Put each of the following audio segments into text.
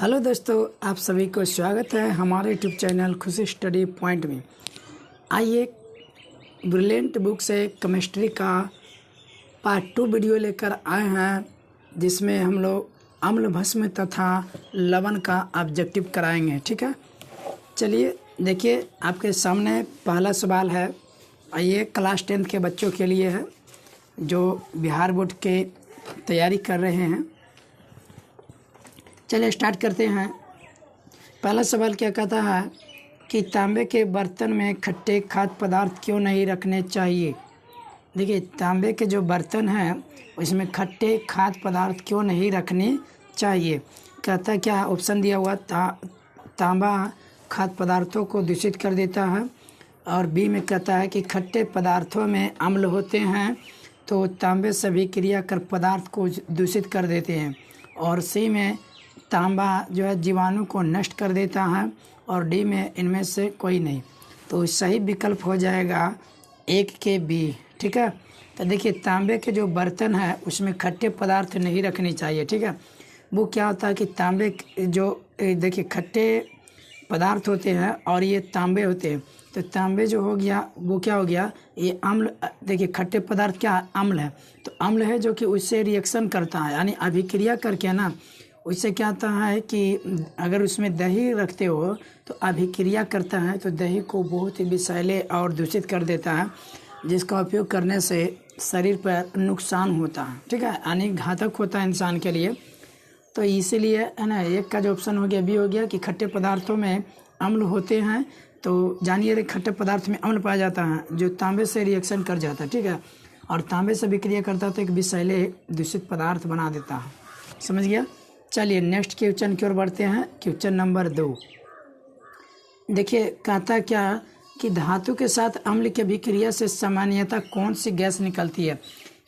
Hello दोस्तों, आप सभी को स्वागत है हमारे यूट्यूब चैनल खुशी स्टडी पॉइंट में। आइए ब्रिलियंट बुक से केमिस्ट्री का पार्ट 2 वीडियो लेकर आए हैं, जिसमें हम लोग अम्ल भस्म तथा लवण का ऑब्जेक्टिव कराएंगे। ठीक है, चलिए देखिए, आपके सामने पहला सवाल है। आइए, क्लास 10 के बच्चों के लिए है जो बिहार बोर्ड के तैयारी कर रहे हैं। चलिए स्टार्ट करते हैं। पहला सवाल क्या कहता है कि तांबे के बर्तन में खट्टे खाद्य पदार्थ क्यों नहीं रखने चाहिए। देखिए, तांबे के जो बर्तन हैं उसमें खट्टे खाद्य पदार्थ क्यों नहीं रखने चाहिए। कहता क्या ऑप्शन दिया हुआ, तांबा खाद्य पदार्थों को दूषित कर देता है, और बी में कहता है कि खट्टे पदार्थों में अम्ल होते हैं तो तांबे से अभिक्रिया कर पदार्थ को दूषित कर देते हैं, और सी में तांबा जो है जीवाणु को नष्ट कर देता है, और डी में इनमें से कोई नहीं। तो सही विकल्प हो जाएगा 1 के बी। ठीक है, तो देखिए तांबे के जो बर्तन है उसमें खट्टे पदार्थ नहीं रखने चाहिए। ठीक है, वो क्या होता है कि तांबे जो देखिए खट्टे पदार्थ होते हैं और ये तांबे होते हैं, तो तांबे जो हो गया वो क्या हो गया, ये अम्ल। देखिए खट्टे पदार्थ क्या है, अम्ल है। तो अम्ल है जो कि उससे रिएक्शन करता है, यानी अभिक्रिया करके ना उससे क्या होता है कि अगर उसमें दही रखते हो तो अभिक्रिया करता है, तो दही को बहुत ही विषैले और दूषित कर देता है, जिसका उपयोग करने से शरीर पर नुकसान होता है। ठीक है, यानी घातक होता है इंसान के लिए। तो इसीलिए है ना, एक का जो ऑप्शन हो गया बी हो गया कि खट्टे पदार्थों में अम्ल होते हैं। तो जानिए खट्टे पदार्थ में अम्ल पाया जाता है जो तांबे से रिएक्शन कर जाता है। ठीक है, और तांबे से विक्रिया करता है तो एक विषैले दूषित पदार्थ बना देता है। समझ गया। चलिए नेक्स्ट क्वेश्चन की ओर बढ़ते हैं। क्वेश्चन नंबर 2 देखिए, कहता क्या कि धातु के साथ अम्ल की अभिक्रिया से सामान्यतः कौन सी गैस निकलती है।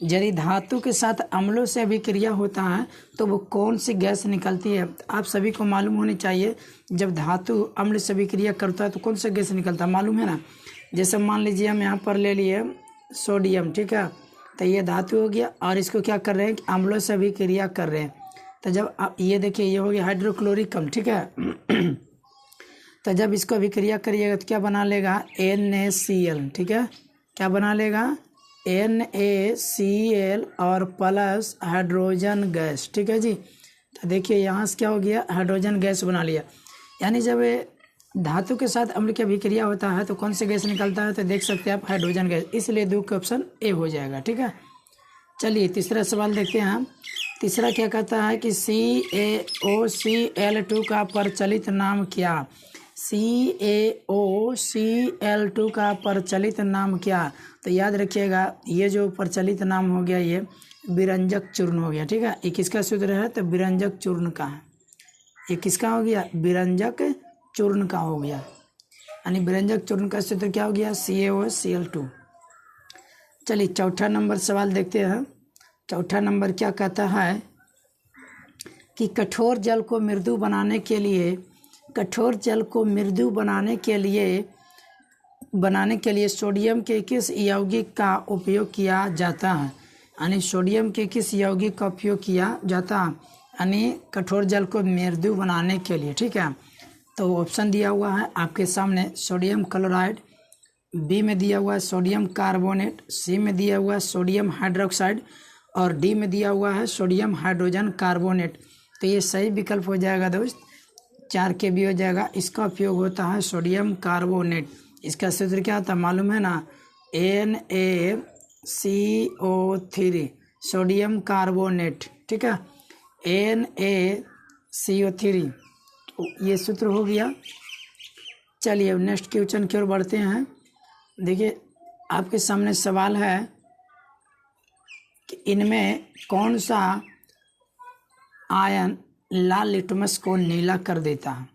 यदि धातु के साथ अम्लों से अभिक्रिया होता है तो वो कौन सी गैस निकलती है। आप सभी को मालूम होनी चाहिए, जब धातु अम्ल से अभिक्रिया करता है तो कौन सा गैस निकलता है, मालूम है ना। जैसे मान लीजिए हम यहाँ पर ले लिए सोडियम। ठीक है, तो ये धातु हो गया और इसको क्या कर रहे हैं कि अम्लों से अभिक्रिया कर रहे हैं। तो जब आप ये देखिए, ये हो गया हाइड्रोक्लोरिक अम्ल। ठीक है, तो जब इसको अभिक्रिया करिएगा तो क्या बना लेगा, NaCl। ठीक है, क्या बना लेगा, NaCl और प्लस हाइड्रोजन गैस। ठीक है जी, तो देखिए यहाँ से क्या हो गया, हाइड्रोजन गैस बना लिया। यानी जब धातु के साथ अम्ल की अभिक्रिया होता है तो कौन सा गैस निकलता है, तो देख सकते हैं आप हाइड्रोजन गैस, इसलिए 2 का ऑप्शन ए हो जाएगा। ठीक है, चलिए तीसरा सवाल देखते हैं हम। तीसरा क्या कहता है कि CaOCl2 का प्रचलित नाम क्या। CaOCl2 का प्रचलित नाम क्या। तो याद रखिएगा, ये जो प्रचलित नाम हो गया ये विरंजक चूर्ण हो गया। ठीक है, ये किसका सूत्र है, तो विरंजक चूर्ण का है। ये किसका हो गया, विरंजक चूर्ण का हो गया, यानी विरंजक चूर्ण का सूत्र क्या हो गया, CaOCl2। चलिए चौथा नंबर सवाल देखते हैं। चौथा नंबर क्या कहता है कि कठोर जल को मृदु बनाने के लिए सोडियम के किस यौगिक का उपयोग किया जाता है। यानी सोडियम के किस यौगिक का उपयोग किया जाता है, यानी कठोर जल को मृदु बनाने के लिए। ठीक है, तो ऑप्शन दिया हुआ है आपके सामने, सोडियम क्लोराइड, बी में दिया हुआ है सोडियम कार्बोनेट, सी में दिया हुआ है सोडियम हाइड्रोक्साइड, और डी में दिया हुआ है सोडियम हाइड्रोजन कार्बोनेट। तो ये सही विकल्प हो जाएगा दोस्त, 4 के बी हो जाएगा। इसका उपयोग होता है सोडियम कार्बोनेट। इसका सूत्र क्या होता है, मालूम है ना, NaCO3, सोडियम कार्बोनेट। ठीक है, NaCO3, तो ये सूत्र हो गया। चलिए अब नेक्स्ट क्वेश्चन की ओर बढ़ते हैं। देखिए आपके सामने सवाल है कि इनमें कौन सा आयन लाल लिटमस को नीला कर देता है।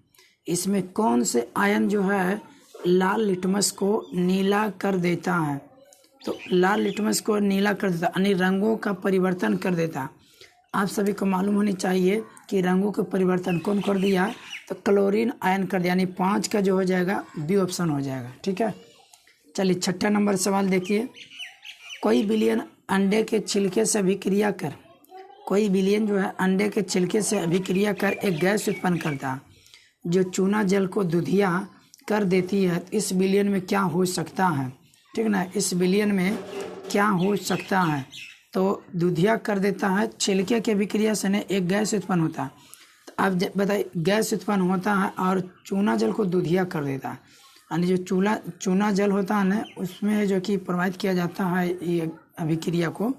इसमें कौन से आयन जो है लाल लिटमस को नीला कर देता है। तो लाल लिटमस को नीला कर देता, यानी रंगों का परिवर्तन कर देता। आप सभी को मालूम होनी चाहिए कि रंगों का परिवर्तन कौन कर दिया, तो क्लोरीन आयन कर दिया, यानी 5 का जो हो जाएगा बी ऑप्शन हो जाएगा। ठीक है, चलिए छठा नंबर सवाल देखिए। कोई बिलियन अंडे के छिलके से अभिक्रिया कर कोई विलयन जो है अंडे के छिलके से अभिक्रिया कर एक गैस उत्पन्न करता है जो चूना जल को दुधिया कर देती है। इस विलयन में क्या हो सकता है, ठीक ना, इस विलयन में क्या हो सकता है, तो दुधिया कर देता है, छिलके की अभिक्रिया से ने एक गैस उत्पन्न होता है। तो अब बताइए, गैस उत्पन्न होता है और चूना जल को दुधिया कर देता है, यानी जो चूना जल होता है ना उसमें जो कि प्रवाहित किया जाता है ये अभिक्रिया को,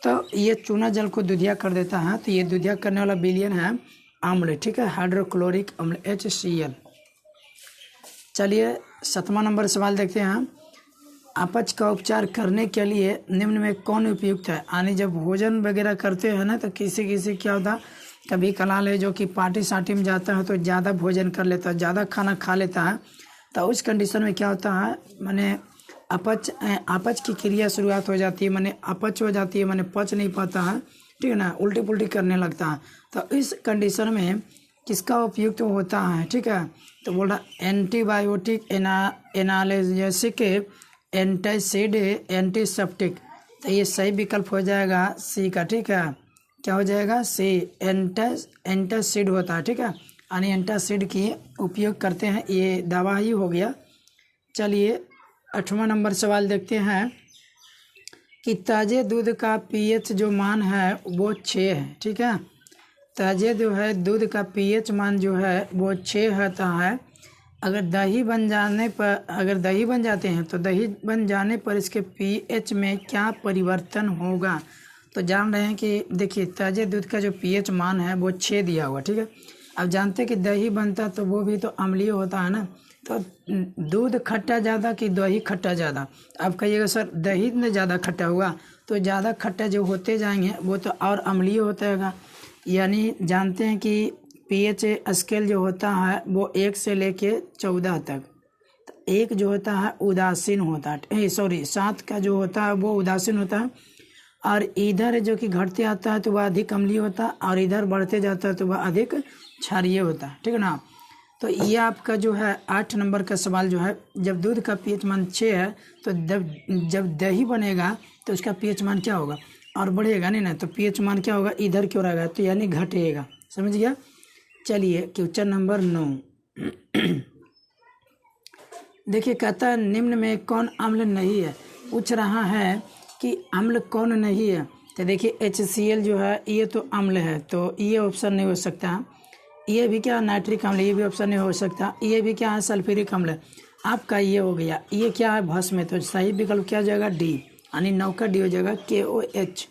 तो ये चूना जल को दुधिया कर देता है। तो ये दुधिया करने वाला विलयन है अम्ल, ठीक है, हाइड्रोक्लोरिक अम्ल HCl। चलिए 7वां नंबर सवाल देखते हैं। अपच का उपचार करने के लिए निम्न में कौन उपयुक्त है। यानी जब भोजन वगैरह करते हैं ना तो किसी क्या होता, कभी कलाल है जो कि पार्टी सार्टी में जाता है तो ज़्यादा भोजन कर लेता है, ज़्यादा खाना खा लेता है, तो उस कंडीशन में क्या होता है, माने अपच की क्रिया शुरुआत हो जाती है, माने अपच हो जाती है, माने पच नहीं पाता है, ठीक है ना, उल्टी पुल्टी करने लगता है। तो इस कंडीशन में किसका उपयुक्त होता है, ठीक है, तो बोल रहा एंटीबायोटिक, एनाल्जेसिक, एंटासिड, एंटीसेप्टिक। तो ये सही विकल्प हो जाएगा सी का, ठीक है, क्या हो जाएगा सी, एंटासिड होता है, ठीक है, यानी एंटासिड की उपयोग करते हैं, ये दवा ही हो गया। चलिए 8वां नंबर सवाल देखते हैं कि ताज़े दूध का pH जो मान है वो 6 है, ठीक है, ताज़े जो है दूध का pH मान जो है वो 6 होता है। अगर दही बन जाते हैं तो दही बन जाने पर इसके pH में क्या परिवर्तन होगा। तो जान रहे हैं कि देखिए ताज़े दूध का जो pH मान है वो 6 दिया हुआ, ठीक है। अब जानते हैं कि दही बनता तो वो भी तो अम्लीय होता है ना, तो दूध खट्टा ज़्यादा कि दही खट्टा ज़्यादा। अब कहिएगा सर दही में ज़्यादा खट्टा हुआ, तो ज़्यादा खट्टा जो होते जाएंगे वो तो और अम्लीय होता है। यानी जानते हैं कि pH स्केल जो होता है वो 1 से लेके 14 तक, तो 1 जो होता है उदासीन होता है, 7 का जो होता है वो उदासीन होता है, और इधर जो कि घटते आता है तो वह अधिक अम्लीय होता है, और इधर बढ़ते जाता है तो वह अधिक क्षारीय होता है, ठीक है ना। तो ये आपका जो है 8 नंबर का सवाल जो है, जब दूध का pH मान 6 है तो जब दही बनेगा तो उसका pH मान क्या होगा, और बढ़ेगा नहीं ना, तो pH मान क्या होगा, इधर क्यों रहेगा, तो यानी घटेगा, समझ गया। चलिए क्वेश्चन नंबर 9 देखिए, कहता है निम्न में कौन अम्ल नहीं है। पूछ रहा है कि अम्ल कौन नहीं है। तो देखिए HCl जो है ये तो अम्ल है, तो ये ऑप्शन नहीं हो सकता। ये भी क्या नाइट्रिक अम्ल, ये भी ऑप्शन नहीं हो सकता। ये भी क्या है सल्फ्यूरिक अम्ल, आपका ये हो गया। ये क्या है भस्म है, तो सही विकल्प क्या हो जाएगा डी, यानी 9 का डी हो जाएगा KOH,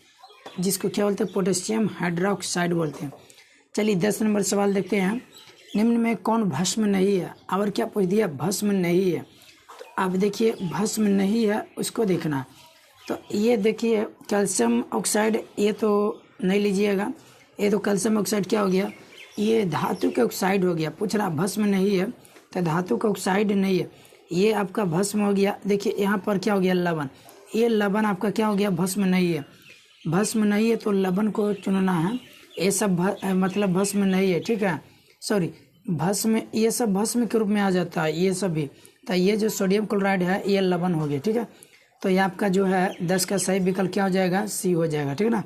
जिसको क्या बोलते हैं पोटेशियम हाइड्रोक्साइड बोलते हैं। चलिए 10 नंबर सवाल देखते हैं। निम्न में कौन भस्म नहीं है, और क्या पूछ दिया भस्म नहीं है। तो अब देखिए भस्म नहीं है उसको देखना, तो ये देखिए कैल्शियम ऑक्साइड, ये तो नहीं लीजिएगा, ये तो कैल्शियम ऑक्साइड क्या हो गया, ये धातु का ऑक्साइड हो गया। पूछ रहा भस्म नहीं है, तो धातु का ऑक्साइड नहीं है, ये आपका भस्म हो गया। देखिए यहाँ पर क्या हो गया लवण, ये लवण आपका क्या हो गया भस्म नहीं है। भस्म नहीं है तो लवण को चुनना है, ये सब मतलब भस्म नहीं है, ठीक है, भस्म, ये सब भस्म के रूप में आ जाता है ये सब भी। तो ये जो सोडियम क्लोराइड है ये लवण हो गया, ठीक है। तो ये आपका जो है 10 का सही विकल्प क्या हो जाएगा सी हो जाएगा, ठीक है ना,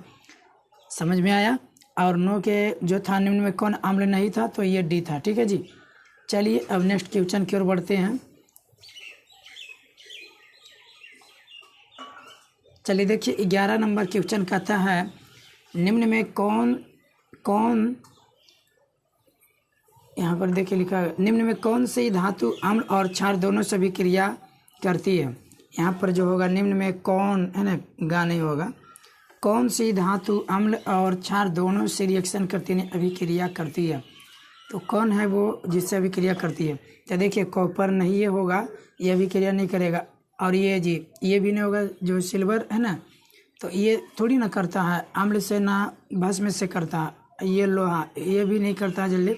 समझ में आया। और 9 के जो था निम्न में कौन अम्ल नहीं था, तो ये डी था, ठीक है जी। चलिए अब नेक्स्ट क्वेश्चन की ओर बढ़ते हैं। चलिए देखिए 11 नंबर क्वेश्चन कहता है निम्न में कौन यहाँ पर देखिए लिखा है, निम्न में कौन सी धातु अम्ल और क्षार दोनों से अभिक्रिया करती है। यहाँ पर जो होगा निम्न में कौन है ना, गा नहीं होगा, कौन सी धातु अम्ल और क्षार दोनों से रिएक्शन करती है, अभिक्रिया करती है। तो कौन है वो जिससे अभिक्रिया करती है। तो देखिए कॉपर नहीं ये होगा, ये अभिक्रिया नहीं करेगा, और ये जी ये भी नहीं होगा, जो सिल्वर है ना, तो ये थोड़ी ना करता है अम्ल से, ना भस्म से करता है। ये लोहा ये भी नहीं करता जल्दी,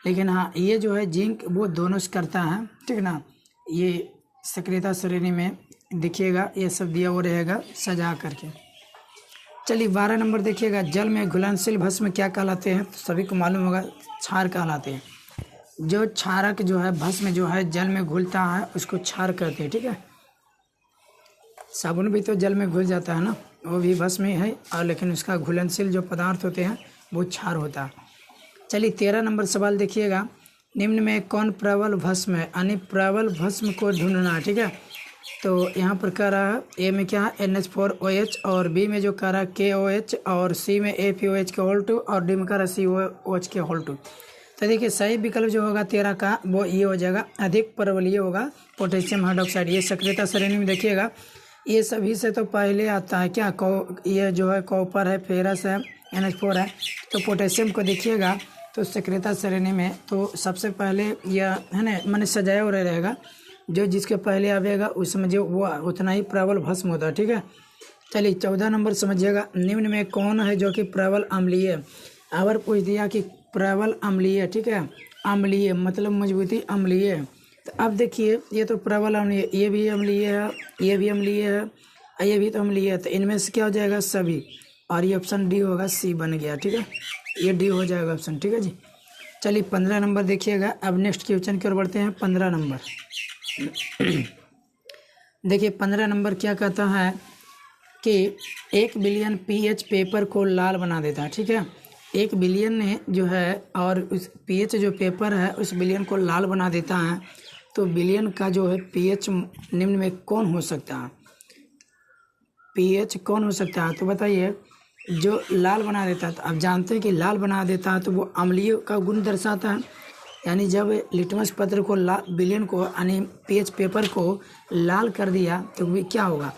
लेकिन हाँ ये जो है जिंक वो दोनों से करता है, ठीक ना। ये सक्रियता श्रेणी में देखिएगा ये सब दिया हुआ रहेगा सजा करके। चलिए 12 नंबर देखिएगा, जल में घुलनशील भस्म क्या कहलाते हैं। तो सभी को मालूम होगा क्षार कहलाते हैं। जो क्षारक जो है भस्म जो है जल में घुलता है उसको क्षार कहते हैं, ठीक है। साबुन भी तो जल में घुल जाता है ना, वो भी भस्म ही है, और लेकिन उसका घुलनशील जो पदार्थ होते हैं वो क्षार होता है। चलिए 13 नंबर सवाल देखिएगा, निम्न में कौन प्रबल भस्म है, यानी प्रबल भस्म को ढूंढना। ठीक है, तो यहाँ पर कह रहा है ए में क्या है NH4OH, और बी में जो कह रहा है KOH, और सी में APOH के होल 2, और डी में कह रहा है COOH के होल 2। तो देखिए सही विकल्प जो होगा 13 का वो ये हो जाएगा, अधिक परवलीय होगा पोटेशियम हाइड्रोक्साइड। ये सक्रियता श्रेणी में देखिएगा ये सभी से तो पहले आता है क्या, ये जो है कॉपर है, फेरस है, NH4 है। तो पोटेशियम को देखिएगा तो सक्रियता श्रेणी में तो सबसे पहले यह है ना, मैंने सजाया हुआ रहेगा, जो जिसके पहले आवेगा उसमें जो वो उतना ही प्रबल भस्म होता है। ठीक है, चलिए 14 नंबर समझिएगा, निम्न में कौन है जो कि प्रबल अम्लीय है। अगर पूछ दिया कि प्रबल अम्लीय, ठीक है, अम्लीय मतलब मजबूती अम्लीय है, तो अब देखिए ये तो प्रबल अम्लीय, ये भी अम्लीय है, ये भी अम्लीय है, ये भी तो अम्लीय है। तो इनमें से क्या हो जाएगा सभी, और ये ऑप्शन डी होगा, सी बन गया। ठीक है, ये डी हो जाएगा ऑप्शन। ठीक है जी, चलिए 15 नंबर देखिएगा। अब नेक्स्ट क्वेश्चन की ओर बढ़ते हैं। 15 नंबर देखिए 15 नंबर क्या कहता है कि 1 बिलियन pH पेपर को लाल बना देता है। ठीक है, 1 बिलियन ने जो है, और उस pH जो पेपर है उस बिलियन को लाल बना देता है। तो बिलियन का जो है pH निम्न में कौन हो सकता है, pH कौन हो सकता है, तो बताइए। जो लाल बना देता है, तो आप जानते हैं कि लाल बना देता है तो वो अम्लीय का गुण दर्शाता है। यानी जब लिटमस पत्र को बिलियन को यानी pH पेपर को लाल कर दिया तो वो क्या होगा,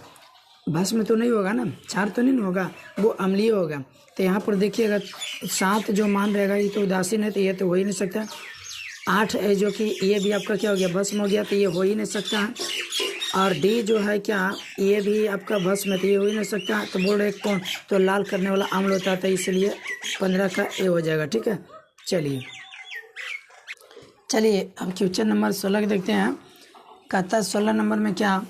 भस्म तो नहीं होगा ना, क्षार तो नहीं होगा, वो अम्लीय होगा। तो यहाँ पर देखिएगा 7 जो मान रहेगा ये तो उदासीन है, तो ये तो हो ही नहीं सकता। 8 है जो कि ये भी आपका क्या हो गया, भस्म हो गया, तो ये हो ही नहीं सकता है। और डी जो है क्या, ये भी आपका भस्म है, तो ये हो ही नहीं सकता। तो बोल रहे कौन, तो लाल करने वाला अम्ल होता है, तो इसलिए 15 का ए हो जाएगा। ठीक है, चलिए अब क्वेश्चन नंबर 16 देखते हैं। कहता है 16 नंबर में क्या,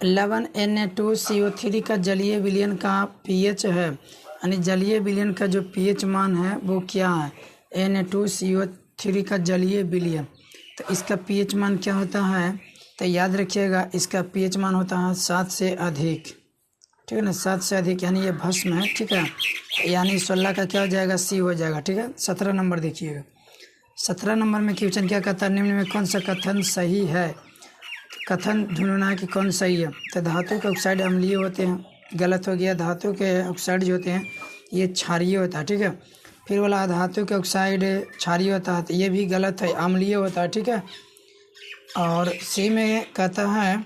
11Na2CO3 का जलीय विलयन का pH है, यानी जलीय विलयन का जो pH मान है वो क्या है, Na2CO3 का जलीय विलयन। तो इसका pH मान क्या होता है, तो याद रखिएगा इसका pH मान होता है 7 से अधिक। ठीक है ना, 7 से अधिक यानी ये भस्म है। ठीक है, यानी 16 का क्या हो जाएगा, सी हो जाएगा। ठीक है, 17 नंबर देखिएगा। 17 नंबर में क्वेश्चन क्या कहता है, निम्न में कौन सा कथन सही है। कथन ढूंढना है कि कौन सही है। तो धातु के ऑक्साइड अम्लीय होते हैं, गलत हो गया। धातु के ऑक्साइड जो होते हैं ये क्षारीय होता है। ठीक है, फिर वाला धातु के ऑक्साइड क्षारीय होता है, तो ये भी गलत है, अम्लीय होता है। ठीक है, और सी में कहता है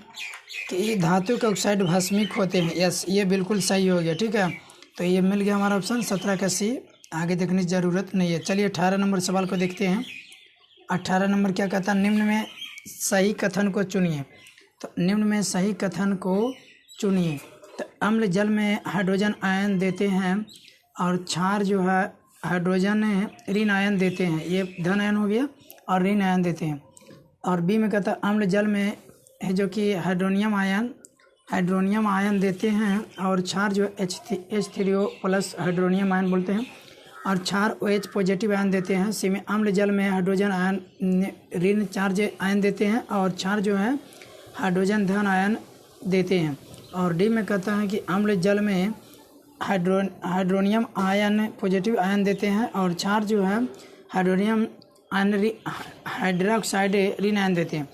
कि धातु के ऑक्साइड भस्मिक होते हैं। यस, ये बिल्कुल सही हो गया। ठीक है, तो ये मिल गया हमारा ऑप्शन 17 का सी, आगे देखने की ज़रूरत नहीं है। चलिए 18 नंबर सवाल को देखते हैं। 18 नंबर क्या कहता है, निम्न में सही कथन को चुनिए। तो निम्न में सही कथन को चुनिए। तो अम्ल जल में हाइड्रोजन आयन देते हैं, और क्षार जो है हाइड्रोजन ऋण आयन देते हैं, ये धन आयन हो गया, और ऋण आयन देते हैं। और बी में कहता है अम्ल जल में है जो कि हाइड्रोनियम आयन देते हैं, और क्षार जो H3O प्लस हाइड्रोनियम आयन बोलते हैं, और क्षार OH पॉजिटिव आयन देते हैं। सी में अम्ल जल में हाइड्रोजन आयन ऋण चार्ज आयन देते हैं, और क्षार जो है हाइड्रोजन धन आयन देते हैं। और डी में कहता है कि अम्ल जल में हाइड्रोनियम आयन पॉजिटिव आयन देते हैं, और क्षार जो है हाइड्रोनियम आयन हाइड्रोक्साइड ऋण आयन देते हैं।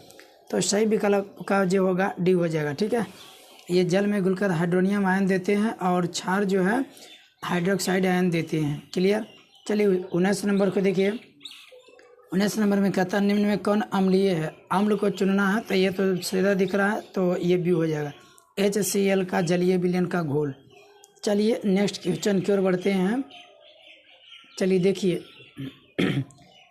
तो सही विकल्प का जो होगा डी हो जाएगा। ठीक है, ये जल में घुलकर हाइड्रोनियम आयन देते हैं, और क्षार जो है हाइड्रोक्साइड आयन देते हैं। क्लियर। चलिए 19 नंबर को देखिए। 19 नंबर में कहता है निम्न में कौन अम्लीय है। अम्ल को चुनना है, तो ये तो सीधा दिख रहा है, तो ये भी हो जाएगा HCl का जलीय विलयन का घोल। चलिए नेक्स्ट क्वेश्चन की ओर बढ़ते हैं। चलिए देखिए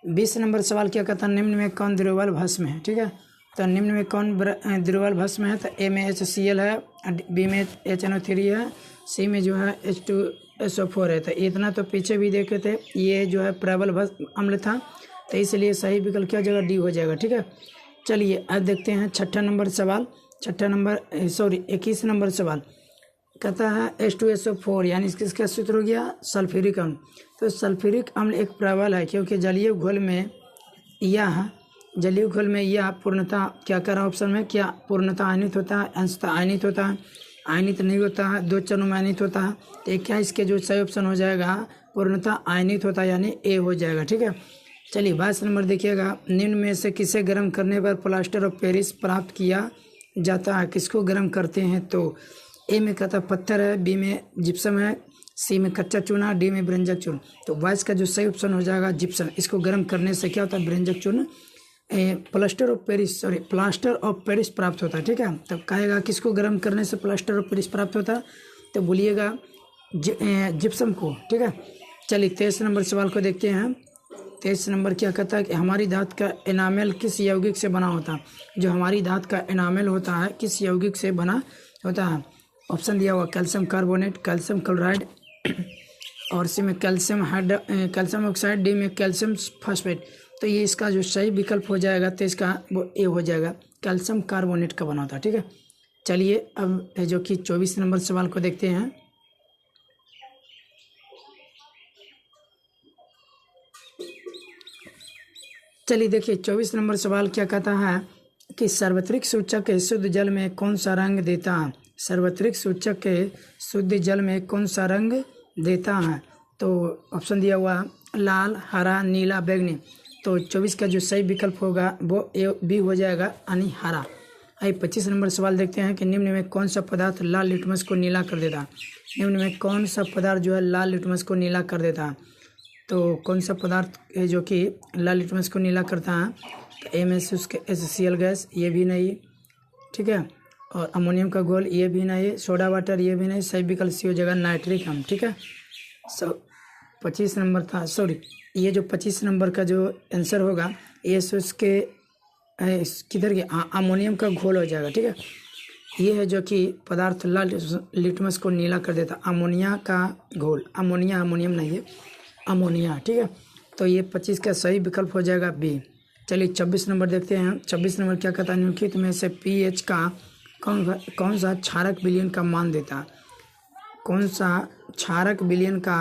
20 नंबर सवाल क्या कहता है, निम्न में कौन द्रव्यल भस्म है। ठीक है, तो निम्न में कौन द्रव्यल भस्म है। तो ए में HCl है, बी में HNO3 है, सी में जो है H2SO4 है। तो इतना तो पीछे भी देखे थे, ये जो है प्रबल अम्ल था, तो इसलिए सही विकल्प क्या हो जाएगा, डी हो जाएगा। ठीक है, चलिए अब देखते हैं 21 नंबर सवाल। 21 नंबर सवाल कहता है H2SO4 यानी इसका सूत्र हो गया सल्फ्यूरिक अम्ल। तो सल्फ्यूरिक अम्ल एक प्रबल है, क्योंकि जलीय घोल में यह पूर्णतः क्या कर रहा है ऑप्शन में, क्या पूर्णतः आयनित होता है, अंशतः आयनित होता है, आयनित नहीं होता है, 2 चरणों में आयनित होता है। तो ये क्या इसके जो सही ऑप्शन हो जाएगा पूर्णतः आयनित होता है, यानी ए हो जाएगा। ठीक है, चलिए 22 नंबर देखिएगा, निम्न में से किसे गर्म करने पर प्लास्टर ऑफ पेरिस प्राप्त किया जाता है? किसको गर्म करते हैं? तो ए में कहता पत्थर है, बी में जिप्सम है, सी में कच्चा चूना, डी में ब्रंजक चूर्ण। तो 22 का जो सही ऑप्शन हो जाएगा जिप्सम। इसको गर्म करने से क्या होता है? ब्रंजक चूर्ण प्लास्टर ऑफ पेरिस प्राप्त होता है। ठीक है, तब कहेगा किसको गर्म करने से प्लास्टर ऑफ पेरिस प्राप्त होता है? तो बोलिएगा जिप्सम को। ठीक है, चलिए 23 नंबर सवाल को देखते हैं। 23 नंबर क्या कहता है कि हमारी धातु का एनामेल किस यौगिक से बना होता है? जो हमारी धातु का एनामेल होता है किस यौगिक से बना होता है? ऑप्शन दिया हुआ कैल्शियम कार्बोनेट, कैल्शियम क्लोराइड, और सी में कैल्शियम ऑक्साइड, डी में कैल्शियम फॉस्फेट। तो ये इसका जो सही विकल्प हो जाएगा तो इसका वो ए हो जाएगा, कैल्शियम कार्बोनेट का बना होता है। ठीक है, चलिए अब जो कि 24 नंबर सवाल को देखते हैं। चलिए देखिए 24 नंबर सवाल क्या कहता है कि सार्वत्रिक सूचक शुद्ध जल में कौन सा रंग देता है? सार्वत्रिक सूचक के शुद्ध जल में कौन सा रंग देता है? तो ऑप्शन दिया हुआ लाल, हरा, नीला, बैंगनी। तो 24 का जो सही विकल्प होगा वो ए बी हो जाएगा, यानी हरा। आइए 25 नंबर सवाल देखते हैं कि निम्न में कौन सा पदार्थ लाल लिटमस को नीला कर देता है? निम्न में कौन सा पदार्थ जो है लाल लिटमस को नीला कर देता है? तो कौन सा पदार्थ है जो कि लाल लिटमस को नीला करता है? तो HCl गैस, ये भी नहीं। ठीक है, और अमोनियम का घोल, ये भी नहीं। सोडा वाटर, ये भी नहीं। सही विकल्प सी हो जाएगा नाइट्रिक अम्ल। ठीक है, 25 नंबर था, सॉरी ये जो 25 नंबर का जो आंसर होगा ये उसके किधर के अमोनियम का घोल हो जाएगा। ठीक है, ये है जो कि पदार्थ लाल लिटमस को नीला कर देता, अमोनिया का घोल। अमोनियम नहीं है, अमोनिया। ठीक है, तो ये 25 का सही विकल्प हो जाएगा बी। चलिए 26 नंबर देखते हैं। 26 नंबर क्या कहता है? निम्नलिखित में से पीएच का कौन सा क्षारक विलयन का मान देता है? कौन सा क्षारक विलयन का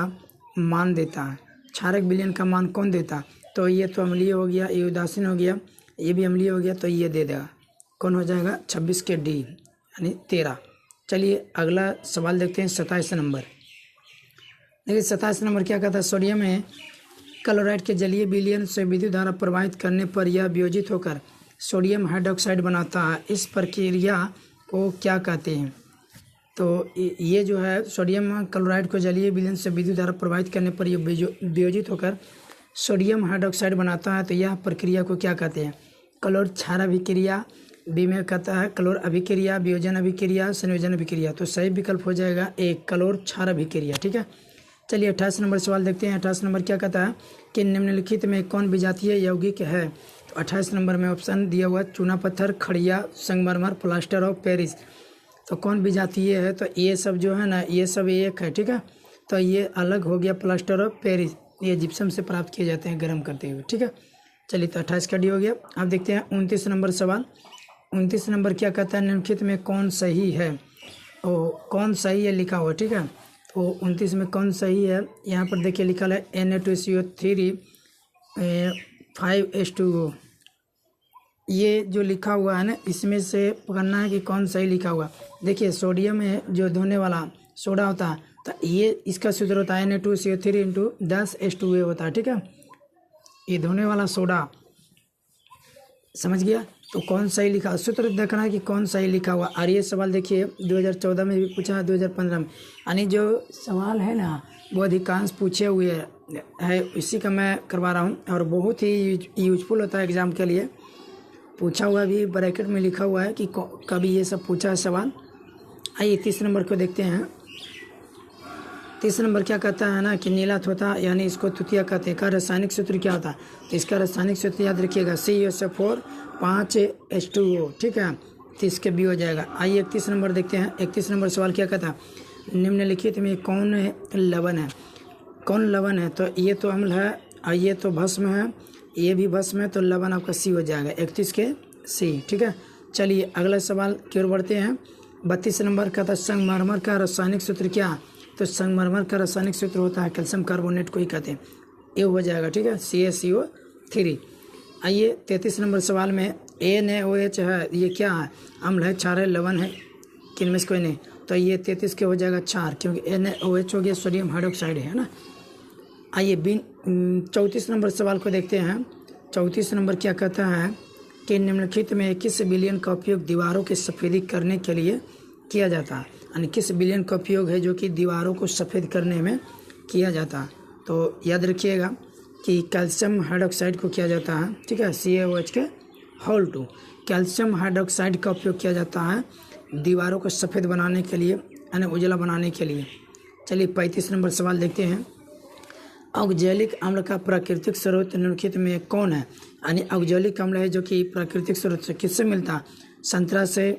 मान देता है? क्षारक विलयन का मान कौन देता? तो ये तो अम्लीय हो गया, ये उदासीन हो गया, ये भी अम्लीय हो गया, तो ये दे देगा। कौन हो जाएगा? 26 के डी, यानी 13। चलिए अगला सवाल देखते हैं 27 नंबर। देखिए 27 नंबर क्या कहता है? सोडियम में क्लोराइड के जलीय विलयन से विद्युत धारा प्रवाहित करने पर यह वियोजित होकर सोडियम हाइड्रोक्साइड बनाता है। इस प्रक्रिया को क्या कहते हैं? तो ये जो है सोडियम क्लोराइड को जलीय विलयन से विद्युत धारा प्रवाहित करने पर यह वियोजित होकर सोडियम हाइड्रोक्साइड बनाता है। तो यह प्रक्रिया को क्या कहते हैं? क्लोर क्षार अभिक्रिया, बी में कहता है क्लोर अभिक्रिया, वियोजन अभिक्रिया, संयोजन अभिक्रिया। तो सही विकल्प हो जाएगा एक, क्लोर क्षार अभिक्रिया। ठीक है, चलिए 28 नंबर सवाल देखते हैं। 28 नंबर क्या कहता है कि निम्नलिखित में कौन विजातीय यौगिक है? तो 28 नंबर में ऑप्शन दिया हुआ चूना पत्थर, खड़िया, संगमरमर, प्लास्टर ऑफ पेरिस। तो कौन विजातीय है? तो ये सब जो है ना, ये सब एक है। ठीक है, तो ये अलग हो गया प्लास्टर ऑफ पेरिस, ये जिप्सम से प्राप्त किए जाते हैं गर्म करते हुए। ठीक है, चलिए तो 28 का डी हो गया। अब देखते हैं 29 नंबर सवाल। 29 नंबर क्या कहता है? निम्नलिखित में कौन सही है? कौन सही है लिखा हुआ। ठीक है, तो 29 में कौन सही है? यहाँ पर देखिए लिखा है Na2CO3 5H2O। ये जो लिखा हुआ है ना, इसमें से पकड़ना है कि कौन सही लिखा हुआ। देखिए सोडियम है जो धोने वाला सोडा होता है, तो ये इसका सूत्र होता है Na2CO3 × 10H2O होता है। ठीक है, ये धोने वाला सोडा, समझ गया? तो कौन सही लिखा, सूत्र देखना है कि कौन सही लिखा हुआ। और ये सवाल देखिए 2014 में भी पूछा, 2015 में, यानी जो सवाल है ना वो अधिकांश पूछे हुए है, इसी का मैं करवा रहा हूँ और बहुत ही यूजफुल होता है एग्ज़ाम के लिए। पूछा हुआ भी ब्रैकेट में लिखा हुआ है कि कभी ये सब पूछा है सवाल। आइए 30 नंबर को देखते हैं। 30 नंबर क्या कहता है ना कि नीला थोथा, यानी इसको तुतिया कहते हैं, का रासायनिक सूत्र क्या होता है? तो इसका रासायनिक सूत्र याद रखिएगा CuSO4 5H2O। ठीक है, 30 के बी हो जाएगा। आइए 31 नंबर देखते हैं। 31 नंबर सवाल क्या कहता है? निम्नलिखित में कौन लवण है? कौन लवण है? तो ये तो अम्ल है और ये तो भस्म है, ये भी भस्म है, तो लवण आपका सी हो जाएगा, 31 के सी। ठीक है, चलिए अगला सवाल की ओर बढ़ते हैं। 32 नंबर का था संगमरमर का रासायनिक सूत्र क्या? तो संगमरमर का रासायनिक सूत्र होता है कैल्शियम कार्बोनेट को ही कहते हैं, ये हो जाएगा। ठीक है, CaCO3। आइए 33 नंबर सवाल में NaOH है, ये क्या है? अम्ल है, क्षार है, लवण है, किनमें से कोई नहीं। तो ये 33 के हो जाएगा 4, क्योंकि NaOH हो गया सोडियम हाइड्रोक्साइड है ना। आइए 34 नंबर सवाल को देखते हैं। 34 नंबर क्या कहता है कि निम्नलिखित में किस विलयन का उपयोग दीवारों की सफ़ेदी करने के लिए किया जाता है, यानी किस विलयन का उपयोग है जो कि दीवारों को सफ़ेद करने में किया जाता है। तो याद रखिएगा कि कैल्शियम हाइड्रोक्साइड को किया जाता है, ठीक है, CaOH के होल 2 कैल्शियम हाइड्रोक्साइड का उपयोग किया जाता है दीवारों को सफ़ेद बनाने के लिए, यानी उजला बनाने के लिए। चलिए 35 नंबर सवाल देखते हैं। ऑक्जेलिक अम्ल का प्राकृतिक स्रोत निम्नलिखित में कौन है, यानी ऑक्जेलिक अम्ल है जो कि प्राकृतिक स्रोत से किससे मिलता है, संतरा से,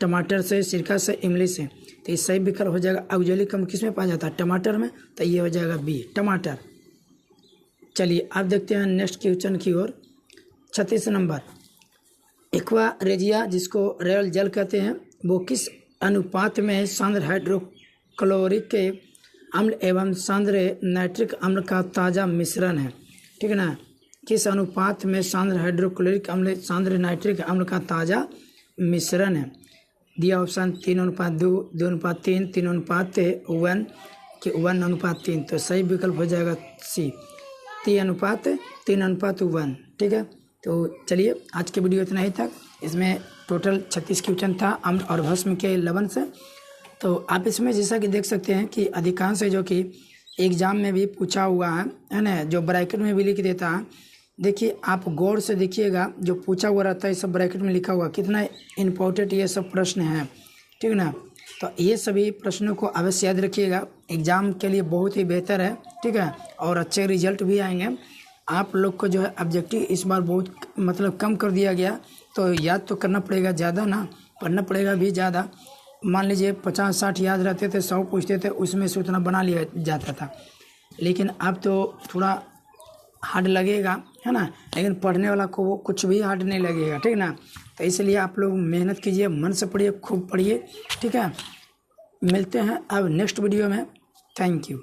टमाटर से, सिरका से, इमली से। तो ये सही विकल्प हो जाएगा ऑक्जेलिक अम्ल किस में पाया जाता है, टमाटर में, तो ये हो जाएगा B टमाटर। चलिए अब देखते हैं नेक्स्ट क्वेश्चन की ओर। 36 नंबर, एक्वा रेजिया जिसको रेल जल कहते हैं वो किस अनुपात में सांद्र हाइड्रोक्लोरिक अम्ल एवं सांद्र नाइट्रिक अम्ल का ताज़ा मिश्रण है, ठीक है ना। किस अनुपात में सांद्र हाइड्रोक्लोरिक अम्ल सांद्र नाइट्रिक अम्ल का ताज़ा मिश्रण है। दिया ऑप्शन 3:2, 2:3, 3:1 कि 1:3। तो सही विकल्प हो जाएगा C 3:1, ठीक है। तो चलिए आज के वीडियो इतना ही तक। इसमें टोटल 36 क्वेश्चन था अम्ल और भस्म के लवण से। तो आप इसमें जैसा कि देख सकते हैं कि अधिकांश है जो कि एग्ज़ाम में भी पूछा हुआ है ना, जो ब्रैकेट में भी लिख देता है। देखिए आप गौर से देखिएगा, जो पूछा हुआ रहता है सब ब्रैकेट में लिखा हुआ, कितना इम्पोर्टेंट ये सब प्रश्न है, ठीक है ना। तो ये सभी प्रश्नों को अवश्य याद रखिएगा, एग्ज़ाम के लिए बहुत ही बेहतर है, ठीक है, और अच्छे रिजल्ट भी आएंगे। आप लोग को जो है ऑब्जेक्टिव इस बार बहुत मतलब कम कर दिया गया, तो याद तो करना पड़ेगा ज़्यादा ना, पढ़ना पड़ेगा भी ज़्यादा। मान लीजिए 50-60 याद रहते थे, 100 पूछते थे, उसमें से उतना बना लिया जाता था। लेकिन अब तो थोड़ा हार्ड लगेगा, है ना, लेकिन पढ़ने वाला को वो कुछ भी हार्ड नहीं लगेगा, ठीक है ना। तो इसलिए आप लोग मेहनत कीजिए, मन से पढ़िए, खूब पढ़िए, ठीक है। मिलते हैं अब नेक्स्ट वीडियो में। Thank you.